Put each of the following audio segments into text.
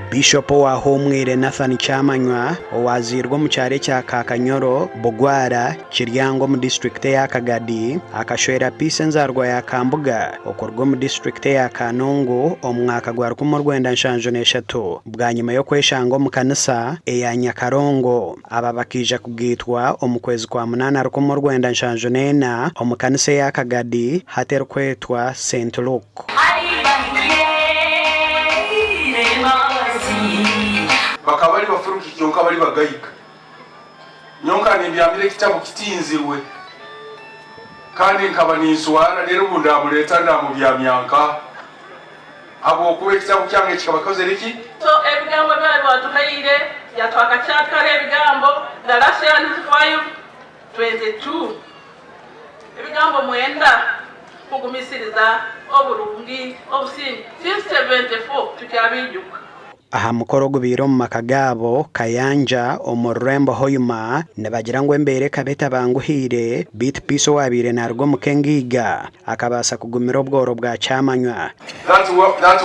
Bishop wa Homwire Nathan Chamanywa owazirwa mu cyare cya Kakanyoro Bugwara Kiryango mu district ya Kagadi akashwera Peace Nzarwa ya Kambuga okorwa mu district ya Kanongo omwaka gwa 1993 bwa nyuma yo kweshango mu kanisa eya Nyakarongo aba bakija kugitwa omukwezi kwa 8 1994 omukanisa ya Kagadi haterkwetwa St Luke. Bakabali bafuruki kyonka bali bagayika nyonka nibyambire kitabo kitinzirwe kandi nkaba ninswara rero bundamuleta ndamubyamyanka abo kuwe kitabo cyange kikabakoze riki so ebigambo byali batuhaire yatwaka cyakare ebigambo Galatians 5:22 ebigambo mwenda kugumisiriza oburungi obusingi 6:74 tukyabijuka. Aha mukoro gubiro mu makagabo Kayanja omurembo hoyuma nebagira ngo embere kabeta banguhire bit piso wabire narwo mukengiga akabasa kugumira obworo bwa Chamanywa. That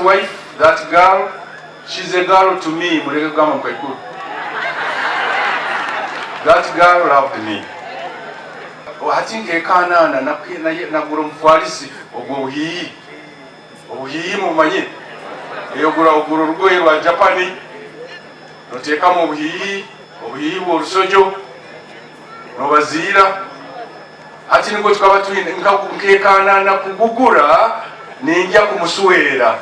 wife, that girl, she's a girl to me. Mureke kama mkaikuru. That girl loved me. Hatinke kana na guru mfwarisi obuhiyi mumanye eyogura oguru rwoye rwa Japani noteka mu buhiyi bw'orusojo nobazira ati ngo tukaba nkekana na kugugura ninjya kumuswera.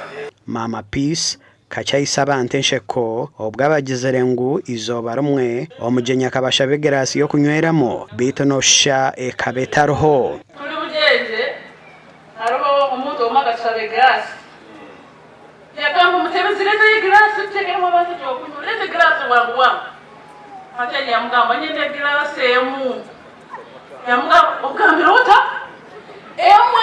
Mama Peace kacyayisaba antensheko obwabagizerengu izoba rumwe omugenya kabasha begerasi yo kunyweramo bitonosha ekabetaroho turi bugenje hariho umuntu omagachabe gas yakamba mutebezire glass utegemo abantu cyo kunywa glass wangu ate nyamugamba nyende glass emu nyamugamba ukambilota emu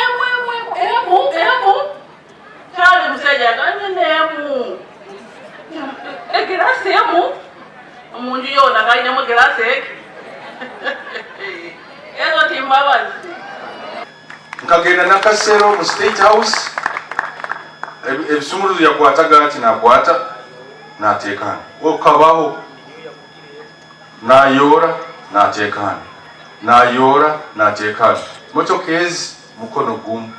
chale museja kanyende emu glass emu umuntu yona kanya mu glass ezo timbabazi nkagenda na Kasero mu State House ebisumuru yakwata gati nakwata natekana okabaho nayora natekana motokezi mukono gumu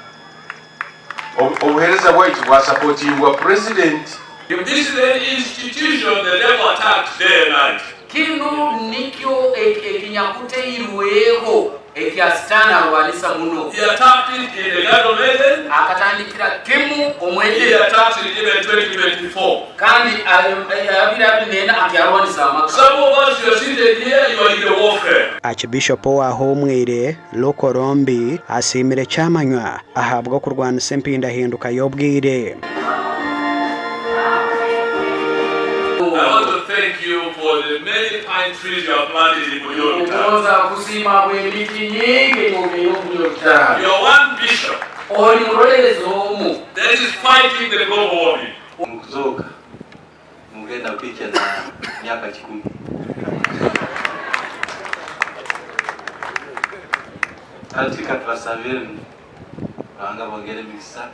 obuhereza bwaitu bwa supporting wa president. If this is an institution the devil attacked day and night. Kinu nikyo ekinyakute iruweho ekyastana walisa muno. He attacked it in the Garden of Eden. Akatandikira kimu omwede. He attacked it even 2024. Kandi abira binena akyalwanisa amaka. Some of us you are seated here, you are in the warfare. Archbishop wa Homwire Lokorombi asimire Chamanywa ahabwa kurwana sempinda hinduka yobwire. I want to thank you for the many pine trees you have planted in Bunyoro town. You are one bishop that is fighting the global warming. Mkuzoka mungenda picha na miaka 10. Katika pasaveni banga bongere bisa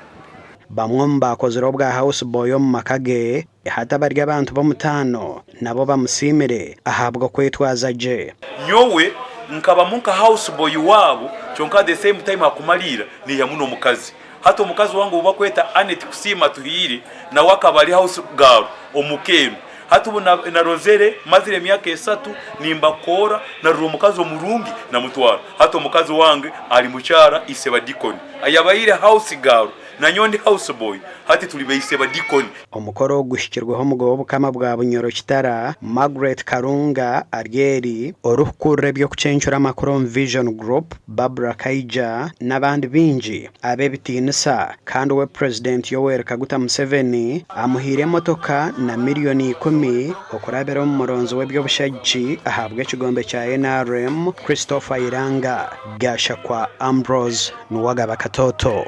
bamwe mbakozero bwa house boy mu makage hata barya abantu bamutano nabo bamusimire ahabwa kwetwaza je nyowe nkaba munka house boy wabo cyonka the same time akumalira ni ya muno mukazi hata omukazi wangu uba kweta Anet kusima tuhiri na wakabali house girl omukenu hata ubu na Rosere mazire myaka 3 nimba kora na rumukazi omurungi na mutwara hata omukazi wange ali mucyara iseba dikoni ayabayire house girl na nyondi house boy hati tulibeise badikoni. Omukoro gushikirweho mugobo kama bwa Bunyoro Kitara Margaret Karunga Arieri oruhukure byo kucenchura Macron Vision Group Barbara Kaija n'abandi binji abebitinisa kandi we president Yoweri Kaguta Museveni amuhire motoka na miliyoni 10 okurabera mu muronzo webyo bushaji ahabwe kigombe cya NRM Christopher Iranga gasha kwa Ambrose Nuwaga Bakatoto.